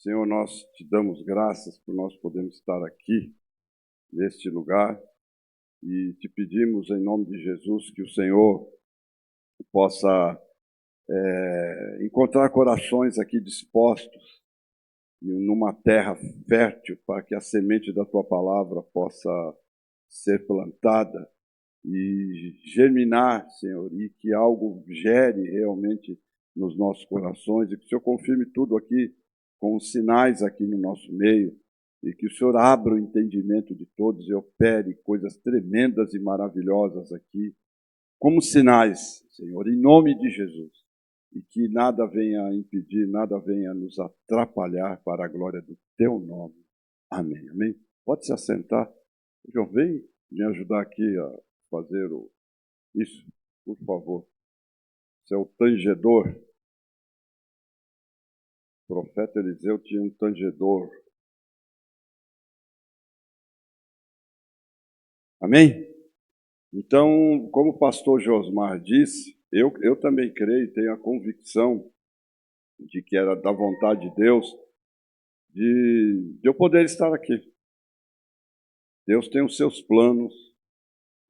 Senhor, nós te damos graças por nós podermos estar aqui, neste lugar, e te pedimos em nome de Jesus que o Senhor possa encontrar corações aqui dispostos e numa terra fértil para que a semente da tua palavra possa ser plantada e germinar, Senhor, e que algo gere realmente nos nossos corações e que o Senhor confirme tudo aqui com os sinais aqui no nosso meio e que o Senhor abra o entendimento de todos e opere coisas tremendas e maravilhosas aqui como sinais, Senhor, em nome de Jesus. E que nada venha impedir, nada venha nos atrapalhar para a glória do teu nome. Amém. Amém. Pode se assentar. João, vem me ajudar aqui a fazer isso, por favor. Esse é o tangedor. O profeta Eliseu tinha um tangedor. Amém? Então, como o pastor Josmar disse, eu também creio, tenho a convicção de que era da vontade de Deus de eu poder estar aqui. Deus tem os seus planos,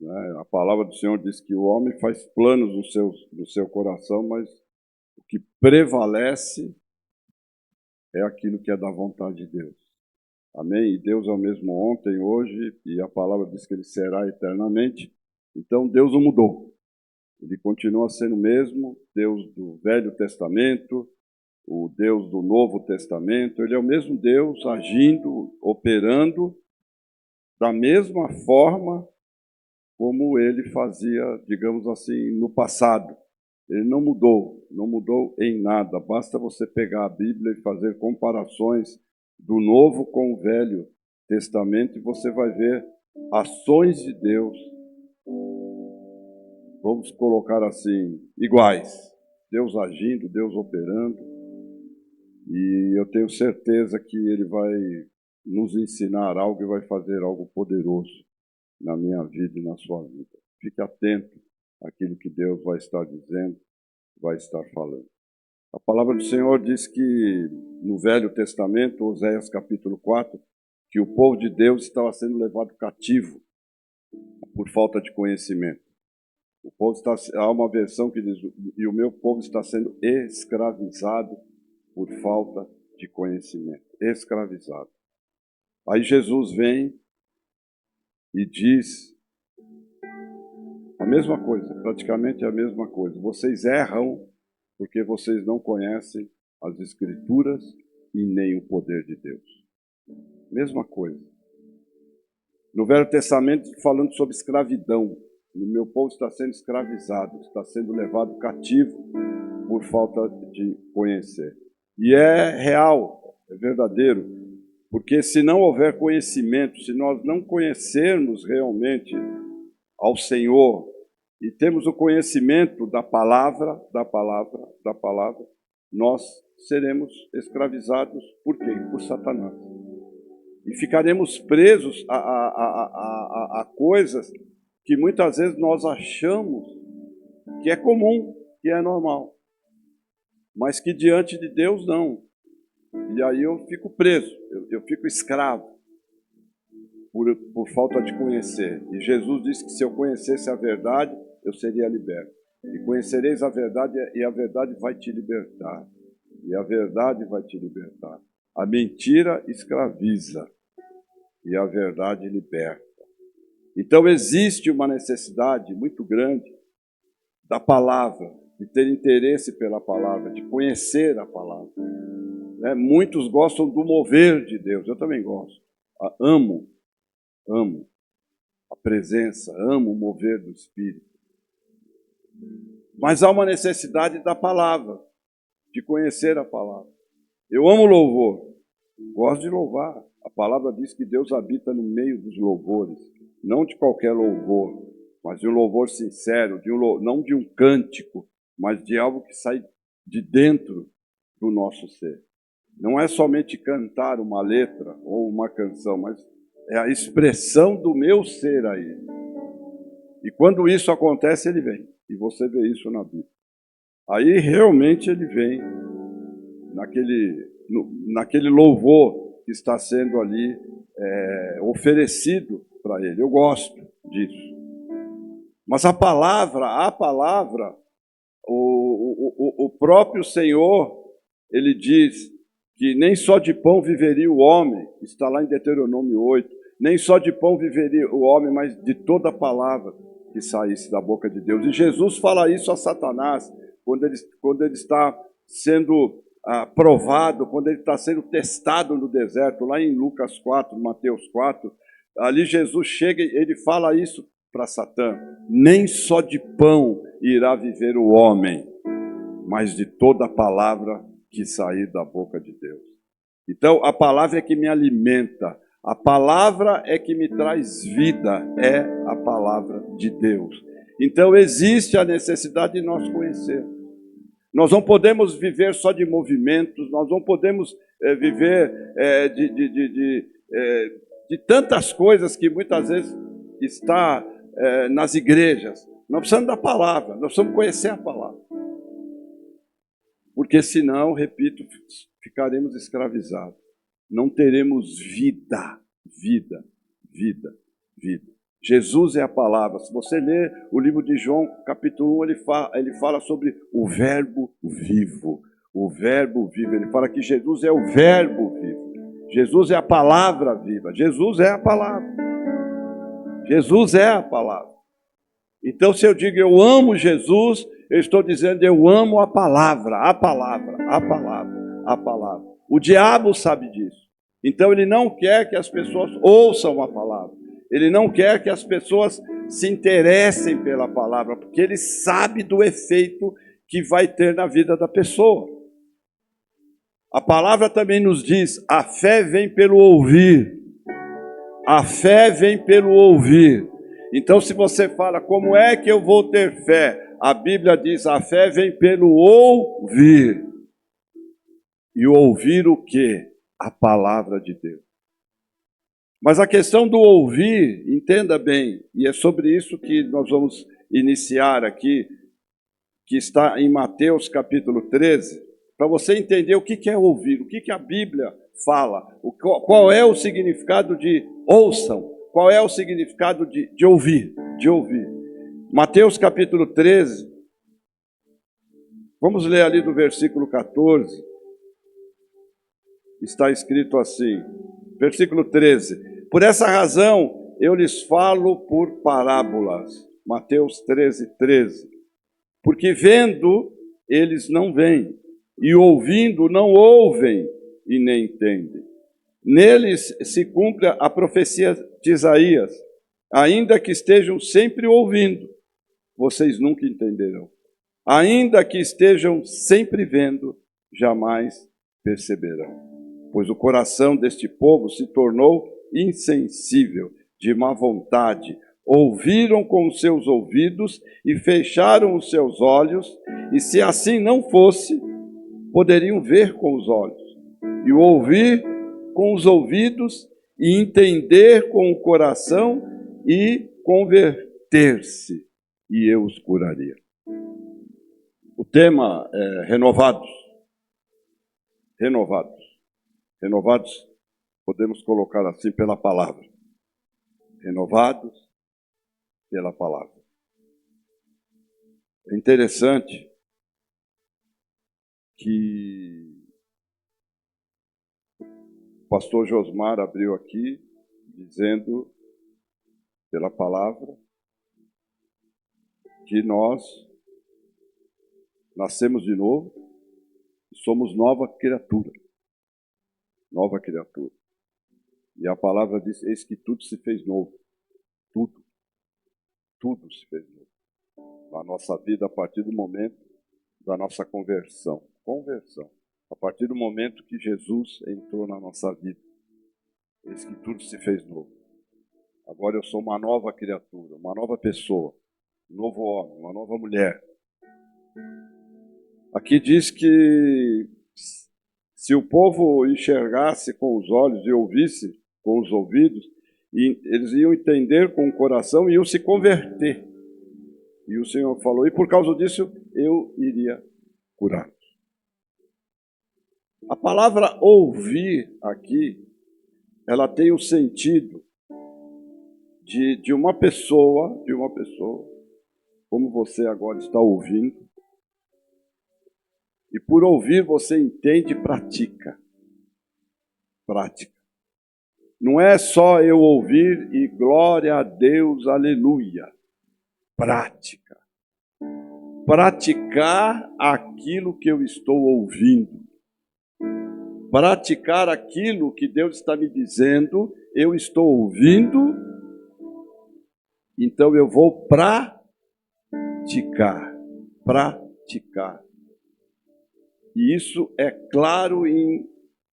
né? A palavra do Senhor diz que o homem faz planos no seu coração, mas o que prevalece é aquilo que é da vontade de Deus. Amém? E Deus é o mesmo ontem, hoje, e a palavra diz que Ele será eternamente. Então Deus não mudou. Ele continua sendo o mesmo, Deus do Velho Testamento, o Deus do Novo Testamento. Ele é o mesmo Deus agindo, operando da mesma forma como Ele fazia, digamos assim, no passado. Ele não mudou em nada. Basta você pegar a Bíblia e fazer comparações do Novo com o Velho Testamento e você vai ver ações de Deus, vamos colocar assim, iguais. Deus agindo, Deus operando. E eu tenho certeza que Ele vai nos ensinar algo e vai fazer algo poderoso na minha vida e na sua vida. Fique atento àquilo que Deus vai estar dizendo, vai estar falando. A palavra do Senhor diz que no Velho Testamento, Oséias capítulo 4, que o povo de Deus estava sendo levado cativo por falta de conhecimento. O povo há uma versão que diz, e o meu povo está sendo escravizado por falta de conhecimento. Escravizado. Aí Jesus vem e diz a mesma coisa, praticamente a mesma coisa. Vocês erram porque vocês não conhecem as Escrituras e nem o poder de Deus. Mesma coisa. No Velho Testamento, falando sobre escravidão. O meu povo está sendo escravizado, está sendo levado cativo por falta de conhecer. E é real, é verdadeiro, porque se não houver conhecimento, se nós não conhecermos realmente ao Senhor e temos o conhecimento da palavra, nós seremos escravizados por quem? Por Satanás. E ficaremos presos a coisas que muitas vezes nós achamos que é comum, que é normal, mas que diante de Deus não. E aí eu fico preso, eu fico escravo por falta de conhecer. E Jesus disse que se eu conhecesse a verdade, eu seria liberto. E conhecereis a verdade, e a verdade vai te libertar. E a verdade vai te libertar. A mentira escraviza, e a verdade liberta. Então existe uma necessidade muito grande da palavra, de ter interesse pela palavra, de conhecer a palavra. Muitos gostam do mover de Deus, eu também gosto. Amo a presença, amo o mover do Espírito. Mas há uma necessidade da palavra, de conhecer a palavra. Eu amo louvor, gosto de louvar. A palavra diz que Deus habita no meio dos louvores, não de qualquer louvor, mas de um louvor sincero, não de um cântico, mas de algo que sai de dentro do nosso ser. Não é somente cantar uma letra ou uma canção, mas é a expressão do meu ser aí. E quando isso acontece, ele vem. E você vê isso na Bíblia. Aí realmente ele vem naquele naquele louvor que está sendo ali oferecido para ele. Eu gosto disso. Mas a palavra, o próprio Senhor, ele diz que nem só de pão viveria o homem, está lá em Deuteronômio 8, nem só de pão viveria o homem, mas de toda a palavra que saísse da boca de Deus. E Jesus fala isso a Satanás, quando ele está sendo provado, quando ele está sendo testado no deserto, lá em Lucas 4, Mateus 4, ali Jesus chega e ele fala isso para Satã: nem só de pão irá viver o homem, mas de toda a palavra que sair da boca de Deus. Então, a palavra é que me alimenta, a palavra é que me traz vida, é a palavra de Deus. Então, existe a necessidade de nós conhecer. Nós não podemos viver só de movimentos, nós não podemos viver de tantas coisas que muitas vezes está nas igrejas. Nós precisamos da palavra, nós precisamos conhecer a palavra. Porque senão, repito, ficaremos escravizados. Não teremos vida. Jesus é a palavra. Se você ler o livro de João, capítulo 1, ele fala sobre o verbo vivo. O verbo vivo. Ele fala que Jesus é o verbo vivo. Jesus é a palavra viva. Jesus é a palavra. Jesus é a palavra. Então, se eu digo eu amo Jesus, eu estou dizendo eu amo a palavra, a palavra, a palavra, a palavra. O diabo sabe disso. Então, ele não quer que as pessoas ouçam a palavra. Ele não quer que as pessoas se interessem pela palavra, porque ele sabe do efeito que vai ter na vida da pessoa. A palavra também nos diz: a fé vem pelo ouvir. A fé vem pelo ouvir. Então, se você fala, como é que eu vou ter fé? A Bíblia diz, a fé vem pelo ouvir. E ouvir o quê? A palavra de Deus. Mas a questão do ouvir, entenda bem, e é sobre isso que nós vamos iniciar aqui, que está em Mateus capítulo 13, para você entender o que é ouvir, o que a Bíblia fala, qual é o significado de ouçam, qual é o significado de ouvir, Mateus capítulo 13, vamos ler ali do versículo 14, está escrito assim, versículo 13: por essa razão eu lhes falo por parábolas, Mateus 13, 13, porque vendo eles não veem, e ouvindo não ouvem e nem entendem. Neles se cumpre a profecia de Isaías: ainda que estejam sempre ouvindo, vocês nunca entenderão. Ainda que estejam sempre vendo, jamais perceberão. Pois o coração deste povo se tornou insensível, de má vontade. Ouviram com os seus ouvidos e fecharam os seus olhos, e se assim não fosse, poderiam ver com os olhos, e ouvir com os ouvidos, e entender com o coração, e converter-se, e eu os curaria. O tema é renovados. Renovados. Renovados, podemos colocar assim pela palavra. Renovados pela palavra. É interessante que o pastor Josmar abriu aqui, dizendo, pela palavra, que nós nascemos de novo e somos nova criatura. Nova criatura. E a palavra diz, eis que tudo se fez novo. Tudo se fez novo. Na nossa vida, a partir do momento da nossa conversão. A partir do momento que Jesus entrou na nossa vida, eis que tudo se fez novo. Agora eu sou uma nova criatura, uma nova pessoa, um novo homem, uma nova mulher. Aqui diz que se o povo enxergasse com os olhos e ouvisse com os ouvidos, eles iam entender com o coração e iam se converter. E o Senhor falou, e por causa disso eu iria curar. A palavra ouvir aqui, ela tem o sentido de uma pessoa, como você agora está ouvindo, e por ouvir você entende e pratica. Prática. Não é só eu ouvir e glória a Deus, aleluia. Prática. Praticar aquilo que eu estou ouvindo. Praticar aquilo que Deus está me dizendo, eu estou ouvindo, então eu vou praticar. Praticar. E isso é claro em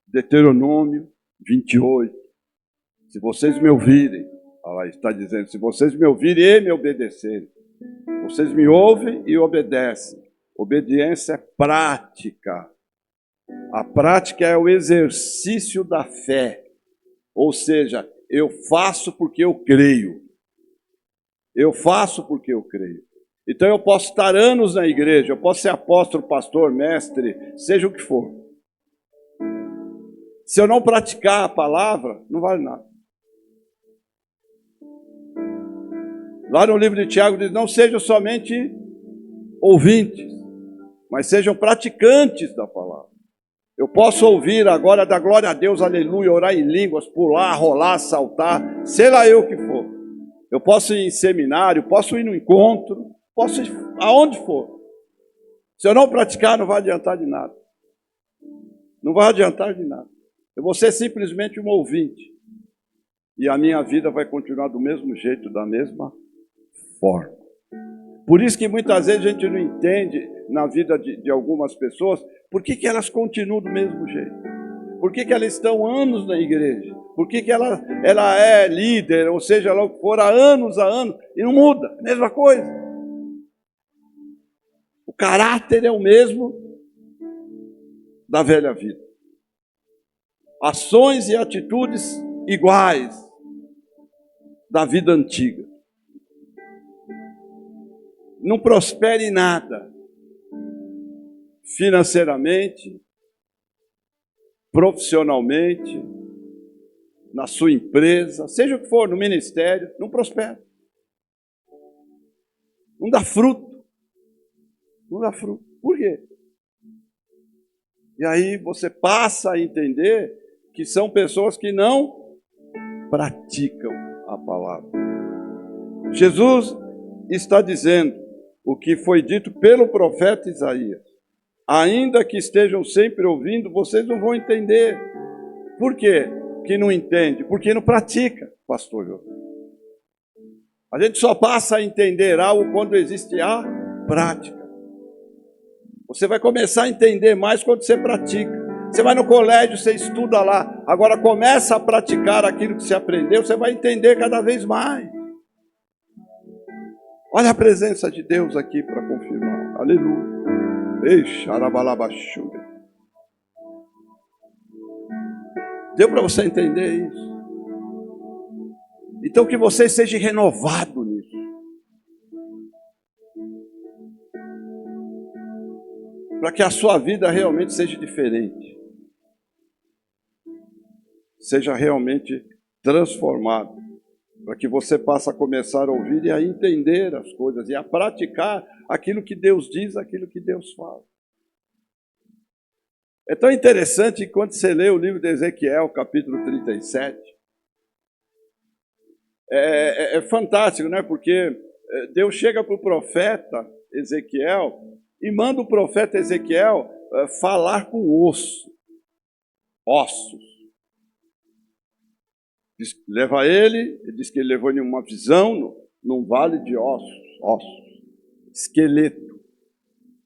Deuteronômio 28. Se vocês me ouvirem, ela está dizendo, se vocês me ouvirem e me obedecerem, vocês me ouvem e obedecem. Obediência é prática. A prática é o exercício da fé. Ou seja, eu faço porque eu creio. Eu faço porque eu creio. Então eu posso estar anos na igreja, eu posso ser apóstolo, pastor, mestre, seja o que for. Se eu não praticar a palavra, não vale nada. Lá no livro de Tiago diz, não sejam somente ouvintes, mas sejam praticantes da palavra. Eu posso ouvir agora, dar glória a Deus, aleluia, orar em línguas, pular, rolar, saltar, sei lá eu o que for. Eu posso ir em seminário, posso ir no encontro, posso ir aonde for. Se eu não praticar, não vai adiantar de nada. Não vai adiantar de nada. Eu vou ser simplesmente um ouvinte. E a minha vida vai continuar do mesmo jeito, da mesma forma. Por isso que muitas vezes a gente não entende na vida de algumas pessoas por que elas continuam do mesmo jeito. Por que elas estão anos na igreja. Por que ela é líder, ou seja, ela for há anos e não muda. Mesma coisa. O caráter é o mesmo da velha vida. Ações e atitudes iguais da vida antiga. Não prospere em nada, financeiramente, profissionalmente, na sua empresa, seja o que for, no ministério, não prospera. Não dá fruto. Não dá fruto. Por quê? E aí você passa a entender que são pessoas que não praticam a palavra. Jesus está dizendo o que foi dito pelo profeta Isaías. Ainda que estejam sempre ouvindo, vocês não vão entender. Por quê que não entende? Porque não pratica, pastor Jô. A gente só passa a entender algo quando existe a prática. Você vai começar a entender mais quando você pratica. Você vai no colégio, você estuda lá. Agora começa a praticar aquilo que você aprendeu, você vai entender cada vez mais. Olha a presença de Deus aqui para confirmar. Aleluia. Ei, xarabalabachura. Deu para você entender isso? Então que você seja renovado nisso. Para que a sua vida realmente seja diferente. Seja realmente transformado. Para que você possa começar a ouvir e a entender as coisas e a praticar aquilo que Deus diz, aquilo que Deus fala. É tão interessante que quando você lê o livro de Ezequiel, capítulo 37, é fantástico, né? Porque Deus chega para o profeta Ezequiel e manda o profeta Ezequiel falar com ossos. Leva ele diz que ele levou em uma visão num vale de ossos, esqueleto.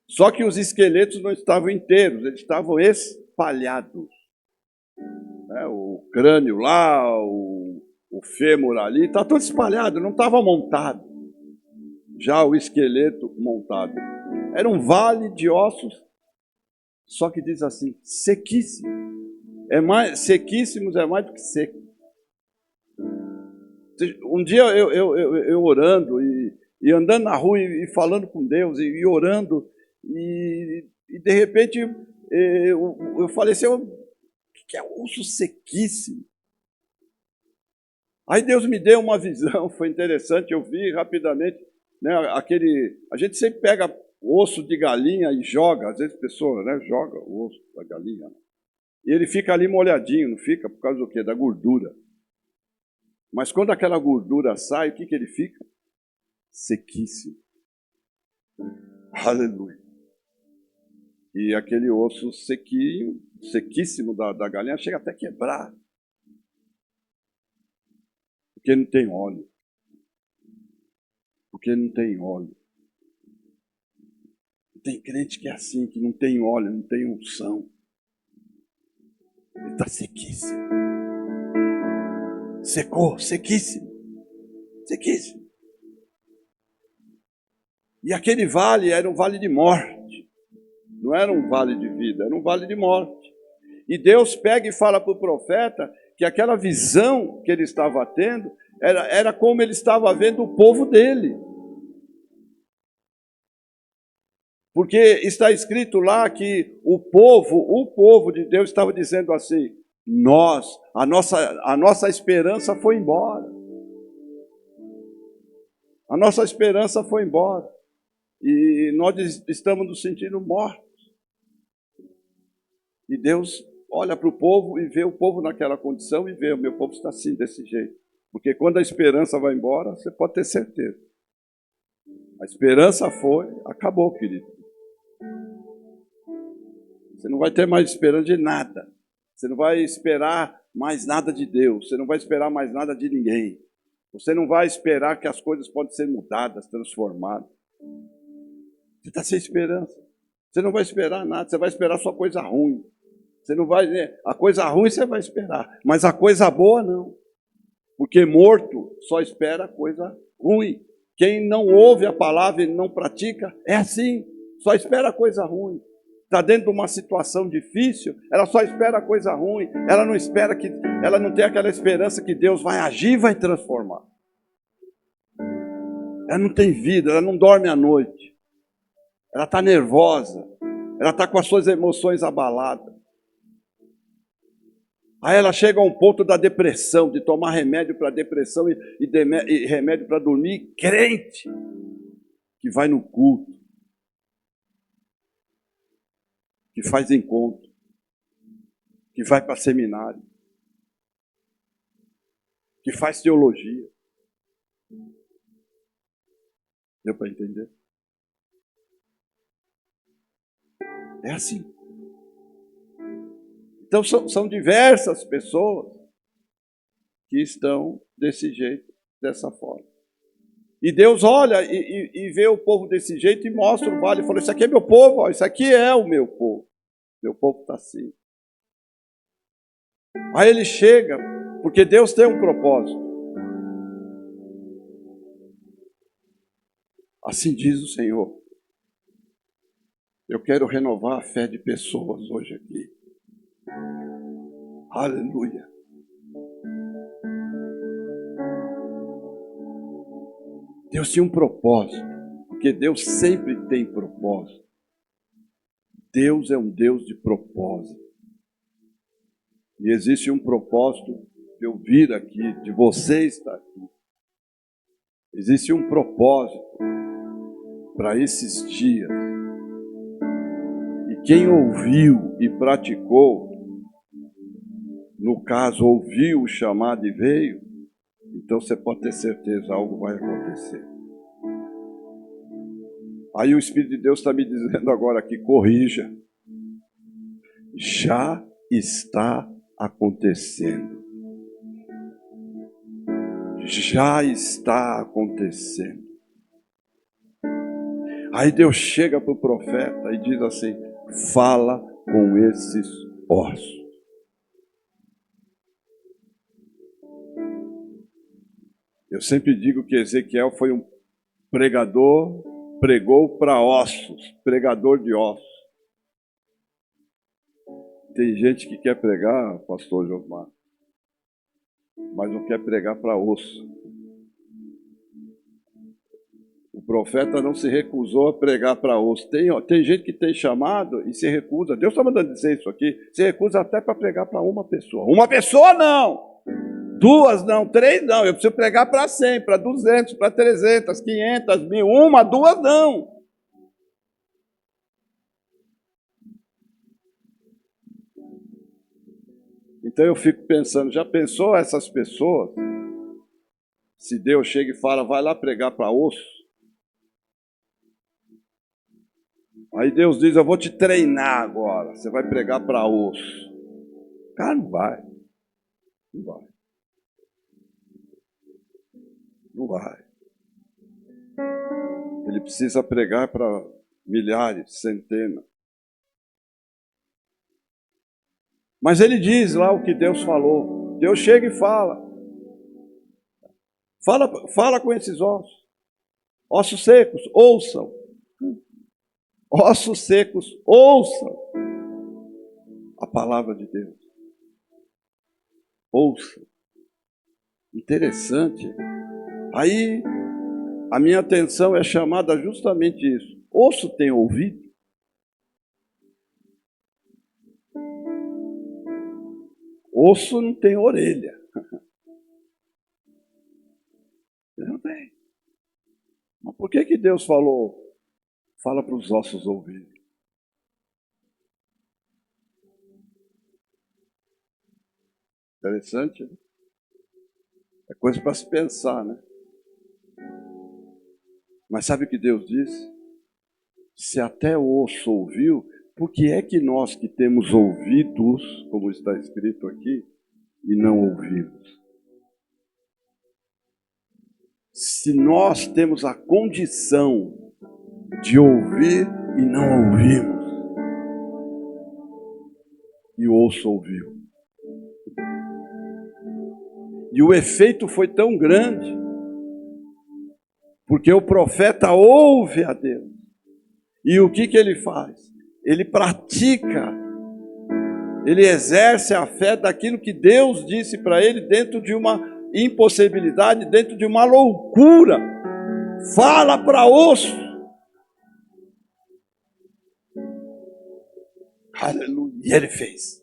Só que os esqueletos não estavam inteiros, eles estavam espalhados. O crânio lá, o fêmur ali, está tudo espalhado, não estava montado. Já o esqueleto montado. Era um vale de ossos, só que diz assim, sequíssimo. Sequíssimos é mais do que seco. Um dia eu orando e andando na rua e falando com Deus e orando e de repente Eu falei assim, o que é osso sequíssimo? Aí Deus me deu uma visão, foi interessante, eu vi rapidamente, né, a gente sempre pega osso de galinha e joga, às vezes pessoa, né, joga o osso da galinha, e ele fica ali molhadinho, não fica? Por causa do quê? Da gordura. Mas quando aquela gordura sai, o que ele fica? Sequíssimo. Aleluia. E aquele osso sequinho, sequíssimo da galinha chega até a quebrar. Porque não tem óleo. Porque não tem óleo. Tem crente que é assim, que não tem óleo, não tem unção. Ele está sequíssimo. Secou, sequíssimo. Sequíssimo. E aquele vale era um vale de morte. Não era um vale de vida, era um vale de morte. E Deus pega e fala para o profeta que aquela visão que ele estava tendo era como ele estava vendo o povo dele. Porque está escrito lá que o povo de Deus estava dizendo assim, a nossa esperança foi embora. A nossa esperança foi embora. E nós estamos nos sentindo mortos. E Deus olha para o povo e vê o povo naquela condição e vê, o meu povo está assim, desse jeito. Porque quando a esperança vai embora, você pode ter certeza. A esperança foi, acabou, querido. Você não vai ter mais esperança de nada. Você não vai esperar mais nada de Deus. Você não vai esperar mais nada de ninguém. Você não vai esperar que as coisas podem ser mudadas, transformadas. Você está sem esperança. Você não vai esperar nada. Você vai esperar só coisa ruim. Você não vai, a coisa ruim você vai esperar, mas a coisa boa não. Porque morto só espera coisa ruim. Quem não ouve a palavra e não pratica, é assim, só espera coisa ruim. Está dentro de uma situação difícil, ela só espera coisa ruim, ela não tem aquela esperança que Deus vai agir e vai transformar. Ela não tem vida, ela não dorme à noite. Ela está nervosa, ela está com as suas emoções abaladas. Aí ela chega a um ponto da depressão, de tomar remédio para depressão e remédio para dormir. Crente que vai no culto, que faz encontro, que vai para seminário, que faz teologia. Deu para entender? É assim. Então são diversas pessoas que estão desse jeito, dessa forma. E Deus olha e vê o povo desse jeito e mostra o vale e fala, isso aqui é meu povo, ó, isso aqui é o meu povo. Meu povo está assim. Aí ele chega, porque Deus tem um propósito. Assim diz o Senhor. Eu quero renovar a fé de pessoas hoje aqui. Aleluia. Deus tinha um propósito, porque Deus sempre tem propósito. Deus é um Deus de propósito. E existe um propósito de eu vir aqui, de você estar aqui. Existe um propósito para esses dias. E quem ouviu e praticou, no caso, ouviu o chamado e veio, então você pode ter certeza, algo vai acontecer. Aí o Espírito de Deus está me dizendo agora aqui, corrija. Já está acontecendo. Já está acontecendo. Aí Deus chega para o profeta e diz assim, fala com esses ossos. Eu sempre digo que Ezequiel foi um pregador, pregou para ossos, pregador de ossos. Tem gente que quer pregar, pastor Josmar, mas não quer pregar para osso. O profeta não se recusou a pregar para osso. Tem gente que tem chamado e se recusa. Deus está mandando dizer isso aqui. Se recusa até para pregar para uma pessoa. Uma pessoa não. 2 não, 3 não. Eu preciso pregar para 100, para 200, para 300, 500, 1000. 1, 2 não. Então eu fico pensando, já pensou essas pessoas? Se Deus chega e fala, vai lá pregar para osso. Aí Deus diz, eu vou te treinar agora. Você vai pregar para osso. Cara, não vai. Não vai. Não vai. Ele precisa pregar para milhares, centenas. Mas ele diz lá o que Deus falou. Deus chega e fala. Fala com esses ossos. Ossos secos, ouçam. Ossos secos, ouçam a palavra de Deus. Ouçam. Interessante. Aí, a minha atenção é chamada a justamente isso. Osso tem ouvido? Osso não tem orelha. Não tem. Mas por que Deus falou? Fala para os ossos ouvirem. Interessante, né? É coisa para se pensar, né? Mas sabe o que Deus disse? Se até o osso ouviu, por que é que nós que temos ouvidos, como está escrito aqui, e não ouvimos? Se nós temos a condição de ouvir e não ouvimos, e o osso ouviu. E o efeito foi tão grande, porque o profeta ouve a Deus. E o que ele faz? Ele pratica, ele exerce a fé daquilo que Deus disse para ele dentro de uma impossibilidade, dentro de uma loucura. Fala para osso. Aleluia. E ele fez.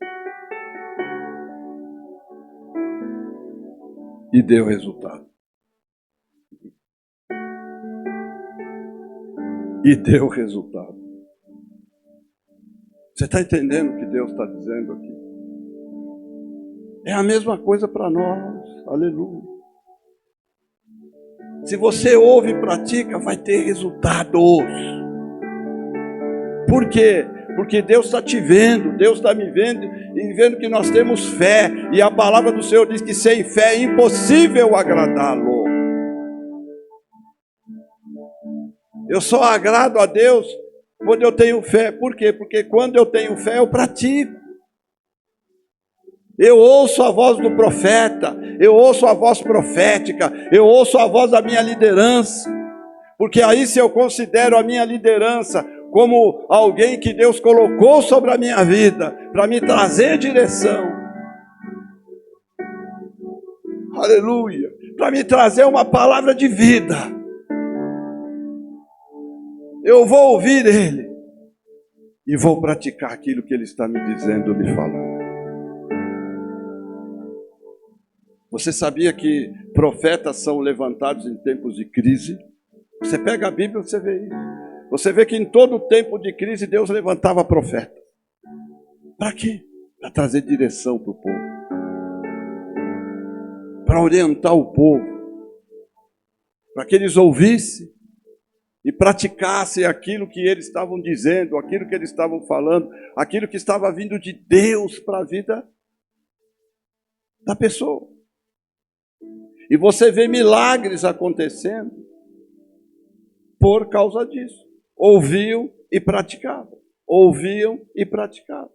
E deu resultado. E deu resultado. Você está entendendo o que Deus está dizendo aqui? É a mesma coisa para nós. Aleluia. Se você ouve e pratica, vai ter resultados. Por quê? Porque Deus está te vendo, Deus está me vendo e vendo que nós temos fé. E a palavra do Senhor diz que sem fé é impossível agradá-lo. Eu só agrado a Deus quando eu tenho fé. Por quê? Porque quando eu tenho fé, eu pratico. Eu ouço a voz do profeta, eu ouço a voz profética, eu ouço a voz da minha liderança. Porque aí, se eu considero a minha liderança como alguém que Deus colocou sobre a minha vida, para me trazer direção, aleluia, para me trazer uma palavra de vida, eu vou ouvir Ele e vou praticar aquilo que Ele está me dizendo, me falando. Você sabia que profetas são levantados em tempos de crise? Você pega a Bíblia e você vê isso. Você vê que em todo tempo de crise Deus levantava profetas. Para quê? Para trazer direção para o povo. Para orientar o povo. Para que eles ouvissem e praticassem aquilo que eles estavam dizendo, aquilo que eles estavam falando, aquilo que estava vindo de Deus para a vida da pessoa. E você vê milagres acontecendo por causa disso. Ouviam e praticavam. Ouviam e praticavam.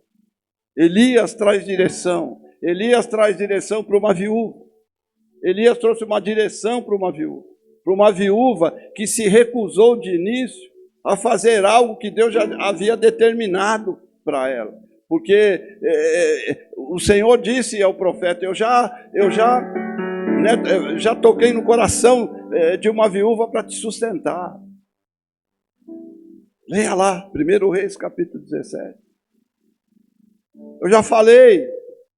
Elias traz direção. Elias traz direção para uma viúva. Elias trouxe uma direção para uma viúva. Para uma viúva que se recusou de início a fazer algo que Deus já havia determinado para ela. Porque o Senhor disse ao profeta, eu já toquei no coração de uma viúva para te sustentar. Leia lá, 1 Reis, capítulo 17. Eu já falei,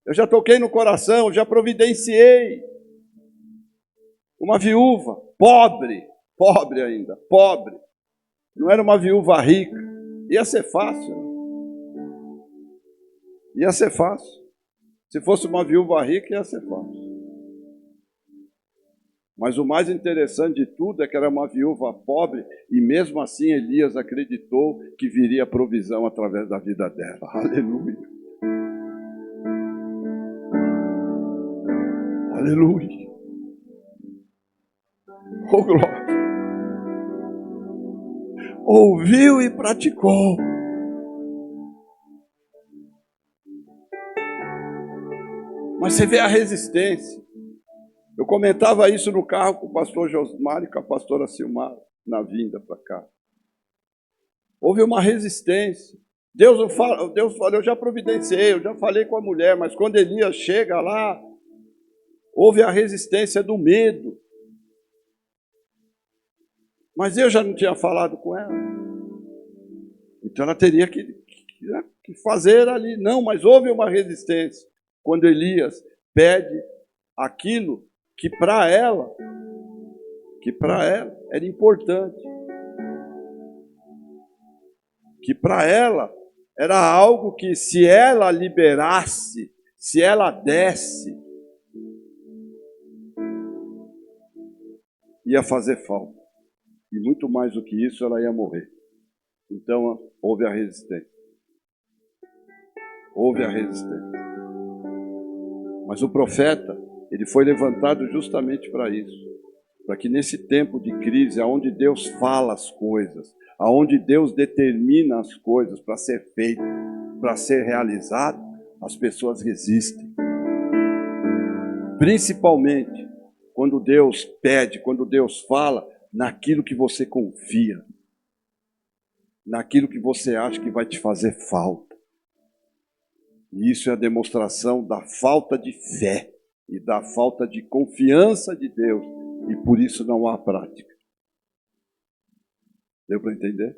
eu já toquei no coração, eu já providenciei uma viúva, pobre ainda, pobre. Não era uma viúva rica. Ia ser fácil. Ia ser fácil. Se fosse uma viúva rica, ia ser fácil. Mas o mais interessante de tudo é que era uma viúva pobre e mesmo assim Elias acreditou que viria provisão através da vida dela. Aleluia. Aleluia. Oh, glória. Ouviu e praticou. Mas você vê a resistência. Eu comentava isso no carro com o pastor Josmar e com a pastora Silmar na vinda para cá. Houve uma resistência. Deus falou, eu já providenciei, eu já falei com a mulher, mas quando Elias chega lá, houve a resistência do medo. Mas eu já não tinha falado com ela. Então ela teria que fazer ali. Não, mas houve uma resistência. Quando Elias pede aquilo que para ela era importante. Que para ela era algo que se ela liberasse, se ela desse, ia fazer falta. E muito mais do que isso, ela ia morrer. Então, houve a resistência. Houve a resistência. Mas o profeta, ele foi levantado justamente para isso. Para que nesse tempo de crise, onde Deus fala as coisas, aonde Deus determina as coisas para ser feito, para ser realizado, as pessoas resistem. Principalmente quando Deus pede, quando Deus fala, naquilo que você confia, naquilo que você acha que vai te fazer falta. E isso é a demonstração da falta de fé e da falta de confiança de Deus, e por isso não há prática. Deu para entender?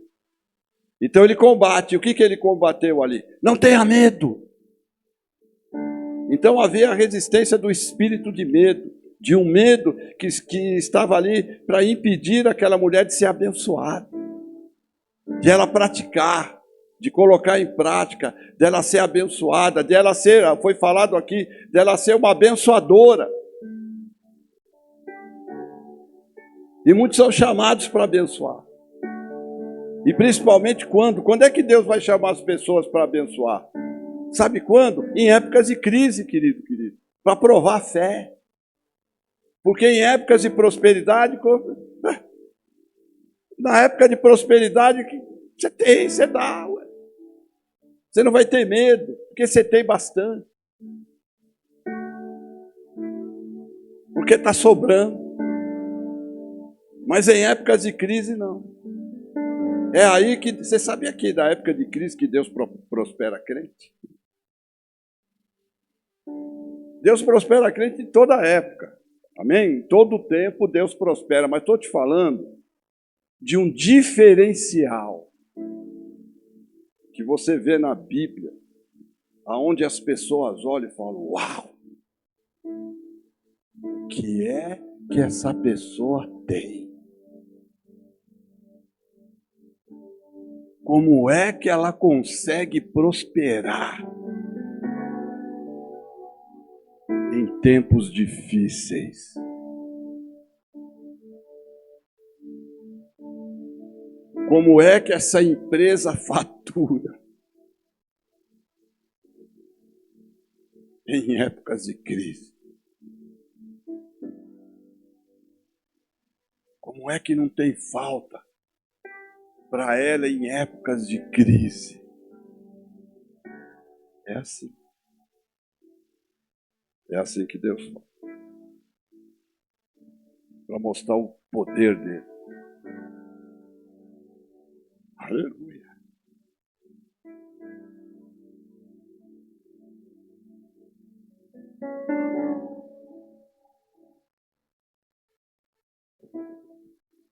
Então ele combate. O que ele combateu ali? Não tenha medo. Então havia a resistência do espírito de medo, de um medo que estava ali para impedir aquela mulher de ser abençoada, de ela praticar, de colocar em prática, dela ser abençoada, dela ser, foi falado aqui, dela ser uma abençoadora. E muitos são chamados para abençoar. E principalmente quando? Quando é que Deus vai chamar as pessoas para abençoar? Sabe quando? Em épocas de crise, querido. Para provar a fé. Porque em épocas de prosperidade, na época de prosperidade, você tem, você dá. Ué. Você não vai ter medo, porque você tem bastante. Porque está sobrando. Mas em épocas de crise, não. É aí que, você sabia aqui da época de crise que Deus prospera crente? Deus prospera crente em toda época. Amém? Em todo tempo Deus prospera. Mas estou te falando de um diferencial que você vê na Bíblia, aonde as pessoas olham e falam, uau! O que é que essa pessoa tem? Como é que ela consegue prosperar em tempos difíceis? Como é que essa empresa fatura em épocas de crise? Como é que não tem falta para ela em épocas de crise? É assim. É assim que Deus faz. Para mostrar o poder dele. Aleluia.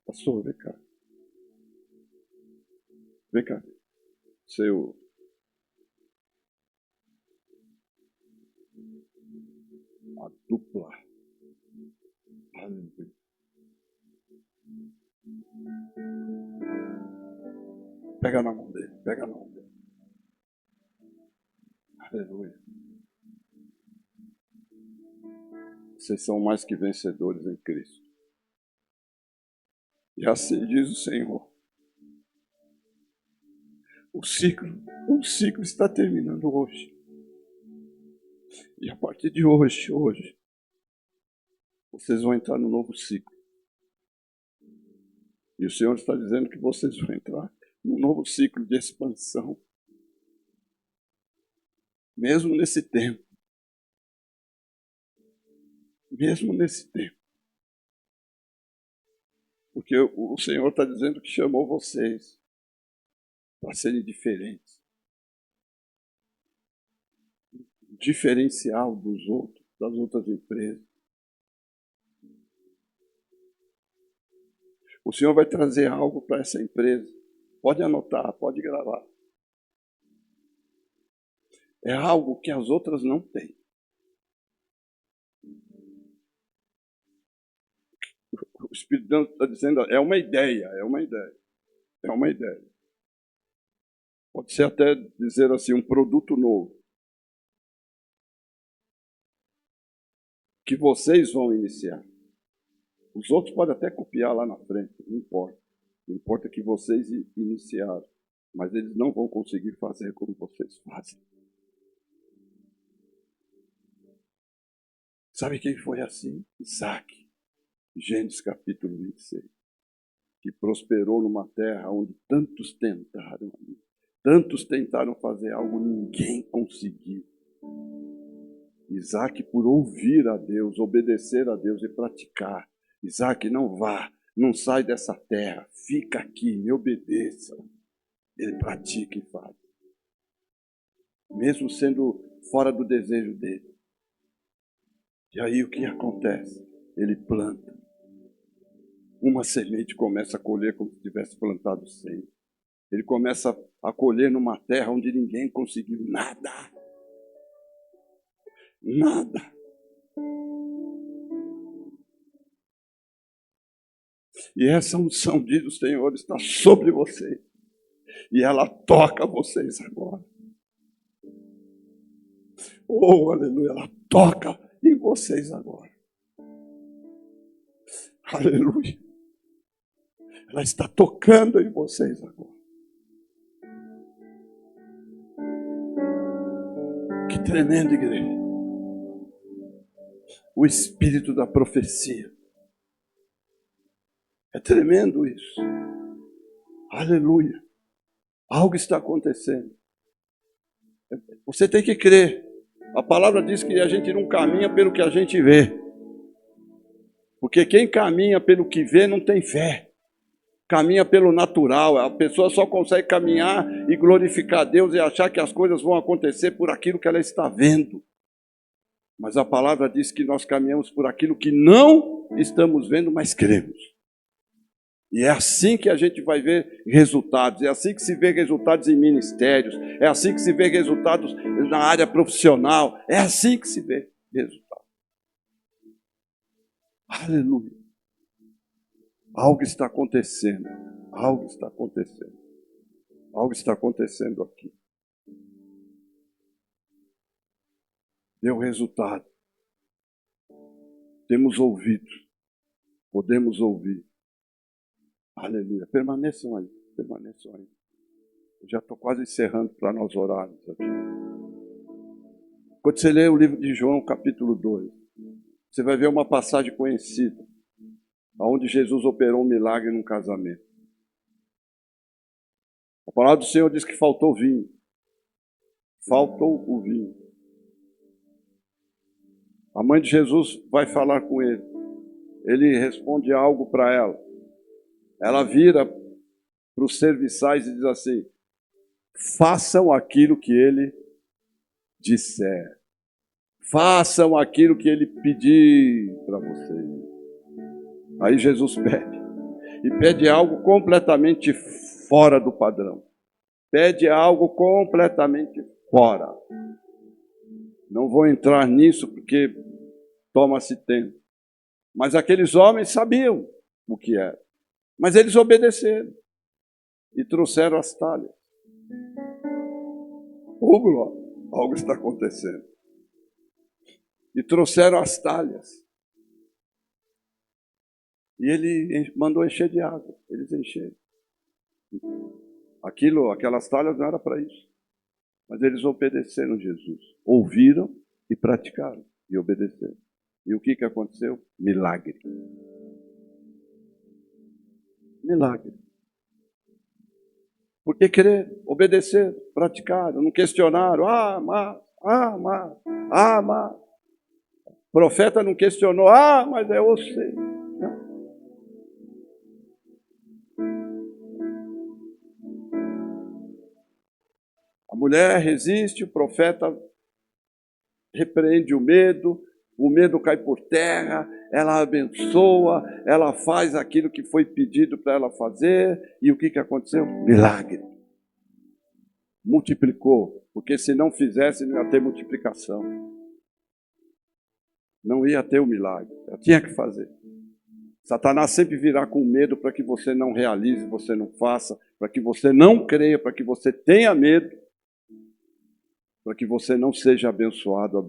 Pastor, vem cá. Vem cá. Seu. A dupla. Aleluia. Pega na mão dele. Pega na mão dele. Aleluia. Vocês são mais que vencedores em Cristo. E assim diz o Senhor. Um ciclo está terminando hoje. E a partir de hoje, vocês vão entrar no novo ciclo. E o Senhor está dizendo que vocês vão entrar num novo ciclo de expansão. Mesmo nesse tempo. Mesmo nesse tempo. Porque o Senhor está dizendo que chamou vocês para serem diferentes. Diferencial dos outros, das outras empresas. O Senhor vai trazer algo para essa empresa. Pode anotar, pode gravar. É algo que as outras não têm. O Espírito Santo está dizendo, é uma ideia. Pode ser até dizer assim, um produto novo. Que vocês vão iniciar. Os outros podem até copiar lá na frente, não importa. Não importa que vocês iniciaram. Mas eles não vão conseguir fazer como vocês fazem. Sabe quem foi assim? Isaac. Gênesis capítulo 26. Que prosperou numa terra onde tantos tentaram fazer algo, ninguém conseguiu. Isaac, por ouvir a Deus, obedecer a Deus e praticar. Isaac, não vá, não sai dessa terra, fica aqui, me obedeça. Ele pratica e faz. Mesmo sendo fora do desejo dele. E aí o que acontece? Ele planta. Uma semente começa a colher como se tivesse plantado 100. Ele começa a colher numa terra onde ninguém conseguiu nada. Nada. E essa unção, diz o Senhor, está sobre vocês. E ela toca vocês agora. Oh, aleluia, ela toca em vocês agora. Aleluia. Ela está tocando em vocês agora. Que tremendo, igreja. O espírito da profecia. É tremendo isso. Aleluia. Algo está acontecendo. Você tem que crer. A palavra diz que a gente não caminha pelo que a gente vê. Porque quem caminha pelo que vê não tem fé. Caminha pelo natural. A pessoa só consegue caminhar e glorificar a Deus e achar que as coisas vão acontecer por aquilo que ela está vendo. Mas a palavra diz que nós caminhamos por aquilo que não estamos vendo, mas cremos. E é assim que a gente vai ver resultados. É assim que se vê resultados em ministérios. É assim que se vê resultados na área profissional. É assim que se vê resultados. Aleluia. Algo está acontecendo. Algo está acontecendo. Algo está acontecendo aqui. Deu resultado. Temos ouvido. Podemos ouvir. Aleluia. Permaneçam aí. Permaneçam aí. Eu já estou quase encerrando para nós orarmos aqui. Quando você lê o livro de João, capítulo 2, você vai ver uma passagem conhecida, onde Jesus operou um milagre num casamento. A palavra do Senhor diz que faltou vinho. Faltou o vinho. A mãe de Jesus vai falar com ele. Ele responde algo para ela. Ela vira para os serviçais e diz assim: façam aquilo que ele disser. Façam aquilo que ele pedir para vocês. Aí Jesus pede. E pede algo completamente fora do padrão. Pede algo completamente fora. Não vou entrar nisso porque toma-se tempo. Mas aqueles homens sabiam o que era. Mas eles obedeceram e trouxeram as talhas. Glória, algo está acontecendo. E trouxeram as talhas. E ele mandou encher de água. Eles encheram. Aquelas talhas não eram para isso. Mas eles obedeceram Jesus. Ouviram e praticaram. E obedeceram. E o que aconteceu? Milagre. Milagre. Porque creram, obedeceram, praticaram, não questionaram. Mas. O profeta não questionou. Mas é você. Não. A mulher resiste, o profeta repreende o medo cai por terra, ela abençoa, ela faz aquilo que foi pedido para ela fazer, e o que aconteceu? Milagre. Multiplicou, porque se não fizesse, não ia ter multiplicação. Não ia ter o milagre, ela tinha que fazer. Satanás sempre virá com medo para que você não realize, você não faça, para que você não creia, para que você tenha medo, para que você não seja abençoado.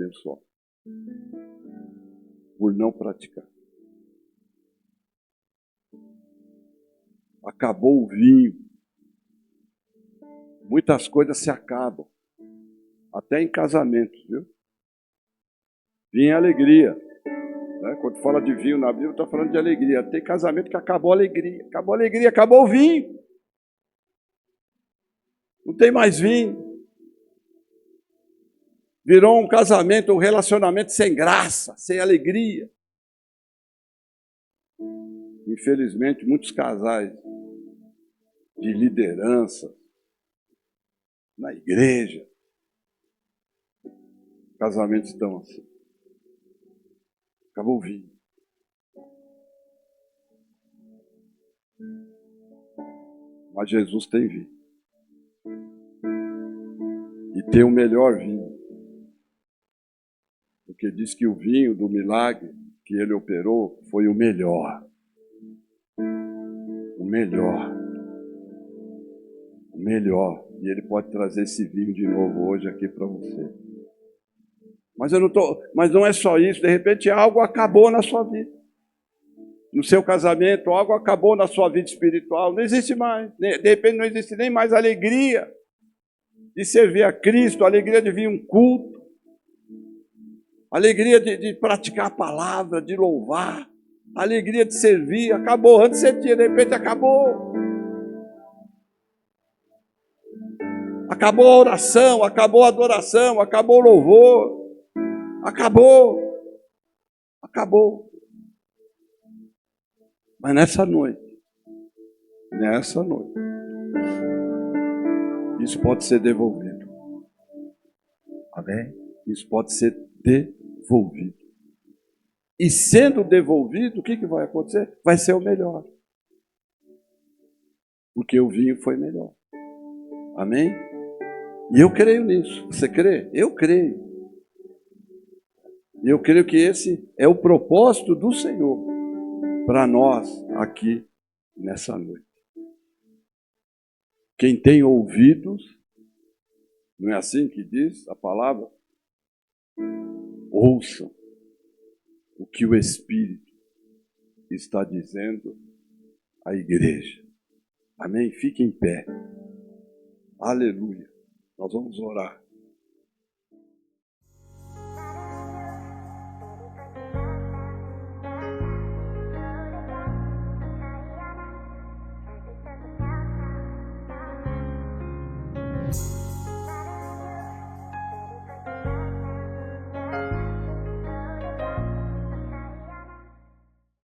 Por não praticar. Acabou o vinho. Muitas coisas se acabam. Até em casamentos, viu? Vinho é alegria. Né? Quando fala de vinho na Bíblia, está falando de alegria. Tem casamento que acabou a alegria. Acabou a alegria, acabou o vinho. Não tem mais vinho. Virou um casamento, um relacionamento sem graça, sem alegria. Infelizmente, muitos casais de liderança na igreja, casamentos estão assim. Acabou o vinho. Mas Jesus tem vinho. E tem o melhor vinho. Porque diz que o vinho do milagre que ele operou foi o melhor. O melhor. O melhor. E ele pode trazer esse vinho de novo hoje aqui para você. Mas não é só isso. De repente algo acabou na sua vida. No seu casamento, algo acabou na sua vida espiritual. Não existe mais. De repente não existe nem mais alegria de servir a Cristo, alegria de vir um culto. Alegria de praticar a palavra, de louvar, alegria de servir, acabou. Antes você tinha, de repente acabou. Acabou a oração, acabou a adoração, acabou o louvor. Acabou. Mas nessa noite, isso pode ser devolvido. Amém? Isso pode ser devolvido. E sendo devolvido, o que vai acontecer? Vai ser o melhor. Porque o vinho foi melhor. Amém? E eu creio nisso. Você crê? Eu creio. E eu creio que esse é o propósito do Senhor para nós aqui nessa noite. Quem tem ouvidos, não é assim que diz a palavra? Ouçam o que o Espírito está dizendo à igreja. Amém? Fique em pé. Aleluia. Nós vamos orar.